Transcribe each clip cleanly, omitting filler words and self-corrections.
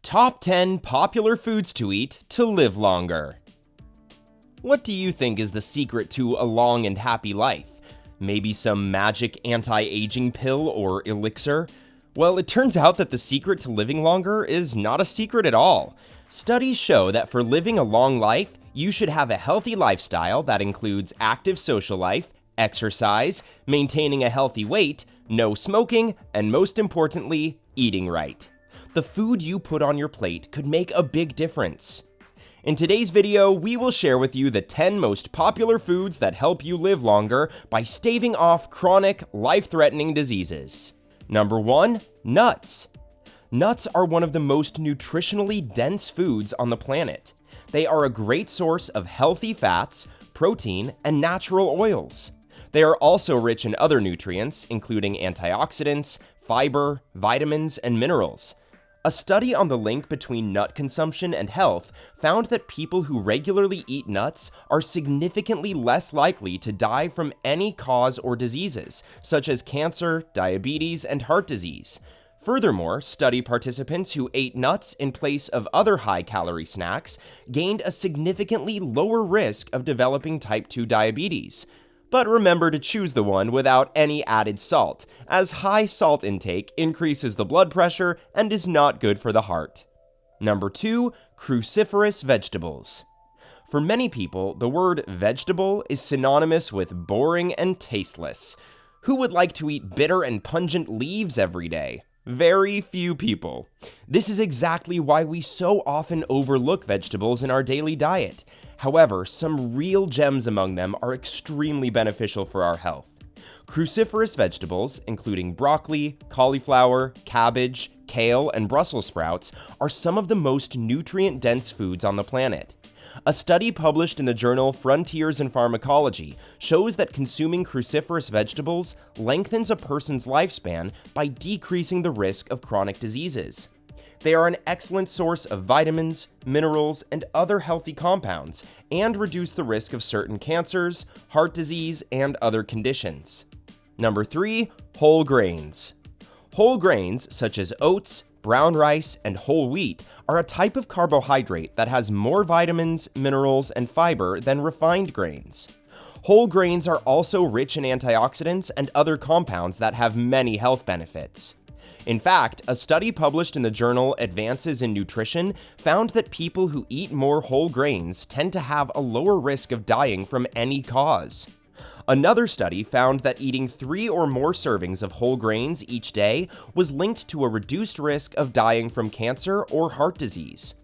Top 10 popular foods to eat to live longer. What do you think is the secret to a long and happy life? Maybe some magic anti-aging pill or elixir? Well, it turns out that the secret to living longer is not a secret at all. Studies show that for living a long life, you should have a healthy lifestyle that includes active social life, exercise, maintaining a healthy weight, no smoking, and most importantly, eating right. The food you put on your plate could make a big difference. In today's video, we will share with you the 10 most popular foods that help you live longer by staving off chronic, life-threatening diseases. Number 1. Nuts. Nuts are one of the most nutritionally dense foods on the planet. They are a great source of healthy fats, protein, and natural oils. They are also rich in other nutrients, including antioxidants, fiber, vitamins, and minerals. A study on the link between nut consumption and health found that people who regularly eat nuts are significantly less likely to die from any cause or diseases, such as cancer, diabetes, and heart disease. Furthermore, study participants who ate nuts in place of other high-calorie snacks gained a significantly lower risk of developing type 2 diabetes. But remember to choose the one without any added salt, as high salt intake increases the blood pressure and is not good for the heart. Number 2. Cruciferous vegetables. For many people, the word vegetable is synonymous with boring and tasteless. Who would like to eat bitter and pungent leaves every day? Very few people. This is exactly why we so often overlook vegetables in our daily diet. However, some real gems among them are extremely beneficial for our health. Cruciferous vegetables, including broccoli, cauliflower, cabbage, kale, and Brussels sprouts, are some of the most nutrient-dense foods on the planet. A study published in the journal Frontiers in Pharmacology shows that consuming cruciferous vegetables lengthens a person's lifespan by decreasing the risk of chronic diseases. They are an excellent source of vitamins, minerals, and other healthy compounds, and reduce the risk of certain cancers, heart disease, and other conditions. Number 3. Whole grains. Whole grains, such as oats, brown rice, and whole wheat, are a type of carbohydrate that has more vitamins, minerals, and fiber than refined grains. Whole grains are also rich in antioxidants and other compounds that have many health benefits. In fact, a study published in the journal Advances in Nutrition found that people who eat more whole grains tend to have a lower risk of dying from any cause. Another study found that eating 3 or more servings of whole grains each day was linked to a reduced risk of dying from cancer or heart disease.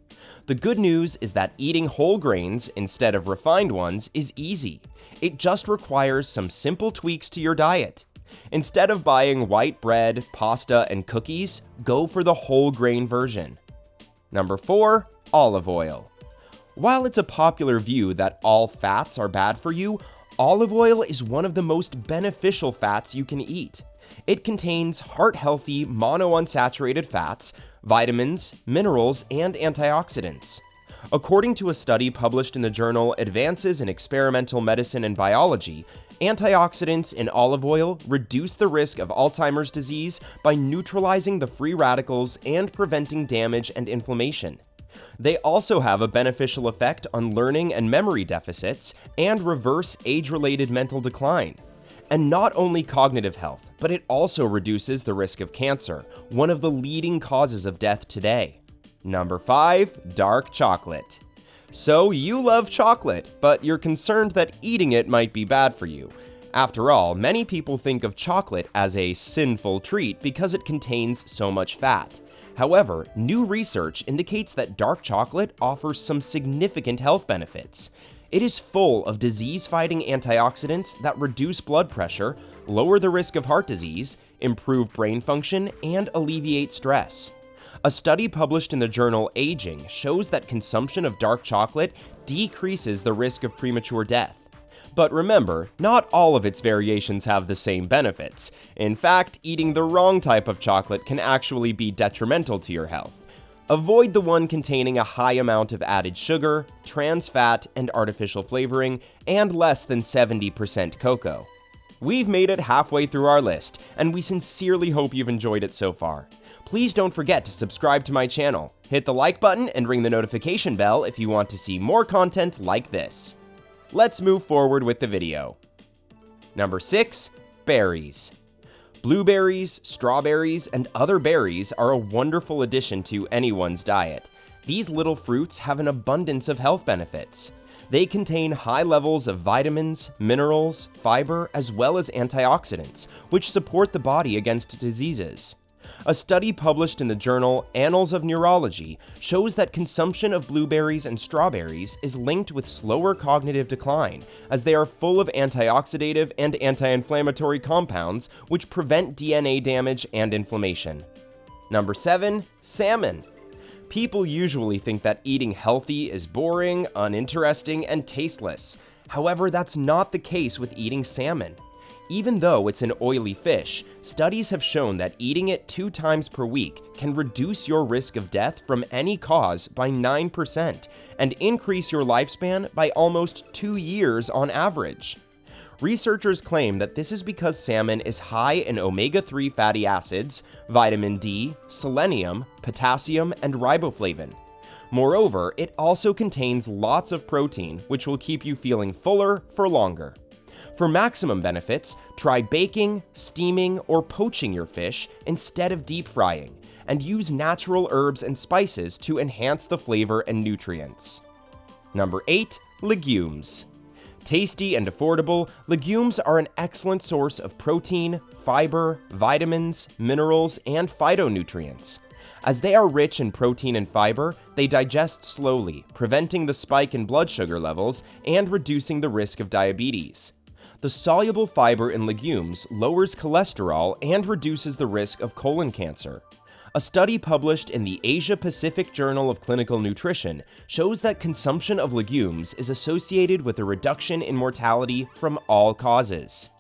The good news is that eating whole grains instead of refined ones is easy. It just requires some simple tweaks to your diet. Instead of buying white bread, pasta, and cookies, go for the whole grain version. Number 4. Olive oil. While it's a popular view that all fats are bad for you, olive oil is one of the most beneficial fats you can eat. It contains heart-healthy monounsaturated fats, vitamins, minerals, and antioxidants. According to a study published in the journal Advances in Experimental Medicine and Biology, antioxidants in olive oil reduce the risk of Alzheimer's disease by neutralizing the free radicals and preventing damage and inflammation. They also have a beneficial effect on learning and memory deficits and reverse age-related mental decline. And not only cognitive health, but it also reduces the risk of cancer, one of the leading causes of death today. Number 5. Dark chocolate. So you love chocolate, but you're concerned that eating it might be bad for you. After all, many people think of chocolate as a sinful treat because it contains so much fat. However, new research indicates that dark chocolate offers some significant health benefits. It is full of disease-fighting antioxidants that reduce blood pressure, lower the risk of heart disease, improve brain function, and alleviate stress. A study published in the journal Aging shows that consumption of dark chocolate decreases the risk of premature death. But remember, not all of its variations have the same benefits. In fact, eating the wrong type of chocolate can actually be detrimental to your health. Avoid the one containing a high amount of added sugar, trans fat, and artificial flavoring, and less than 70% cocoa. We've made it halfway through our list, and we sincerely hope you've enjoyed it so far. Please don't forget to subscribe to my channel. Hit the like button and ring the notification bell if you want to see more content like this. Let's move forward with the video. Number 6. Berries. Blueberries, strawberries, and other berries are a wonderful addition to anyone's diet. These little fruits have an abundance of health benefits. They contain high levels of vitamins, minerals, fiber, as well as antioxidants, which support the body against diseases. A study published in the journal Annals of Neurology shows that consumption of blueberries and strawberries is linked with slower cognitive decline, as they are full of antioxidative and anti-inflammatory compounds which prevent DNA damage and inflammation. Number 7. Salmon. People usually think that eating healthy is boring, uninteresting, and tasteless. However, that's not the case with eating salmon. Even though it's an oily fish, studies have shown that eating it 2 times per week can reduce your risk of death from any cause by 9% and increase your lifespan by almost 2 years on average. Researchers claim that this is because salmon is high in omega-3 fatty acids, vitamin D, selenium, potassium, and riboflavin. Moreover, it also contains lots of protein, which will keep you feeling fuller for longer. For maximum benefits, try baking, steaming, or poaching your fish instead of deep frying, and use natural herbs and spices to enhance the flavor and nutrients. Number 8. Legumes. Tasty and affordable, legumes are an excellent source of protein, fiber, vitamins, minerals, and phytonutrients. As they are rich in protein and fiber, they digest slowly, preventing the spike in blood sugar levels and reducing the risk of diabetes. The soluble fiber in legumes lowers cholesterol and reduces the risk of colon cancer. A study published in the Asia-Pacific Journal of Clinical Nutrition shows that consumption of legumes is associated with a reduction in mortality from all causes.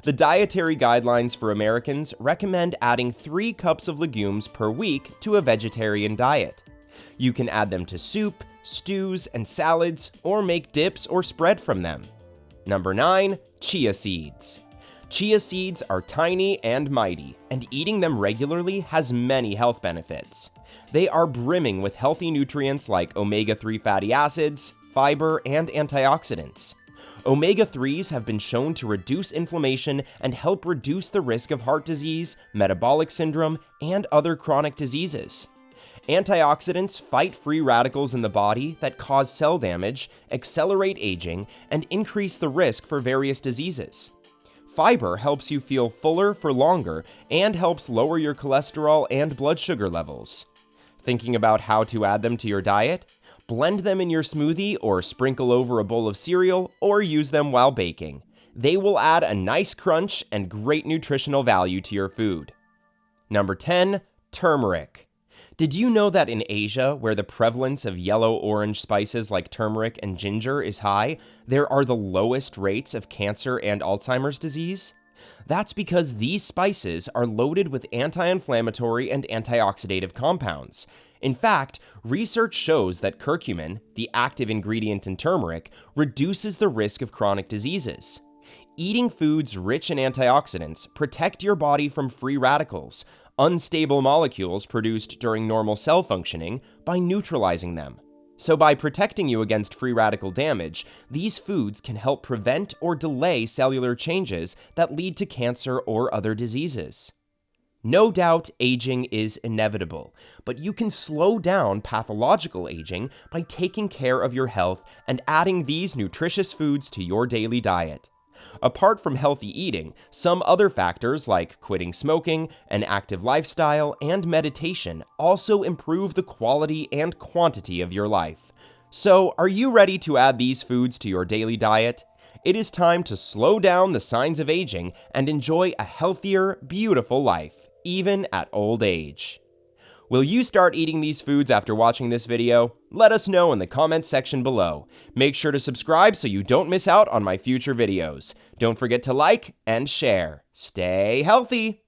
The dietary guidelines for Americans recommend adding 3 cups of legumes per week to a vegetarian diet. You can add them to soup, stews, and salads, or make dips or spread from them. Number 9. Chia seeds. Chia seeds are tiny and mighty, and eating them regularly has many health benefits. They are brimming with healthy nutrients like omega-3 fatty acids, fiber, and antioxidants. Omega-3s have been shown to reduce inflammation and help reduce the risk of heart disease, metabolic syndrome, and other chronic diseases. Antioxidants fight free radicals in the body that cause cell damage, accelerate aging, and increase the risk for various diseases. Fiber helps you feel fuller for longer and helps lower your cholesterol and blood sugar levels. Thinking about how to add them to your diet? Blend them in your smoothie or sprinkle over a bowl of cereal or use them while baking. They will add a nice crunch and great nutritional value to your food. Number 10. Turmeric. Did you know that in Asia, where the prevalence of yellow-orange spices like turmeric and ginger is high, there are the lowest rates of cancer and Alzheimer's disease? That's because these spices are loaded with anti-inflammatory and antioxidative compounds. In fact, research shows that curcumin, the active ingredient in turmeric, reduces the risk of chronic diseases. Eating foods rich in antioxidants protect your body from free radicals, unstable molecules produced during normal cell functioning, by neutralizing them. So by protecting you against free radical damage, these foods can help prevent or delay cellular changes that lead to cancer or other diseases. No doubt, aging is inevitable, but you can slow down pathological aging by taking care of your health and adding these nutritious foods to your daily diet. Apart from healthy eating, some other factors like quitting smoking, an active lifestyle, and meditation also improve the quality and quantity of your life. So, are you ready to add these foods to your daily diet? It is time to slow down the signs of aging and enjoy a healthier, beautiful life, even at old age. Will you start eating these foods after watching this video? Let us know in the comments section below. Make sure to subscribe so you don't miss out on my future videos. Don't forget to like and share. Stay healthy!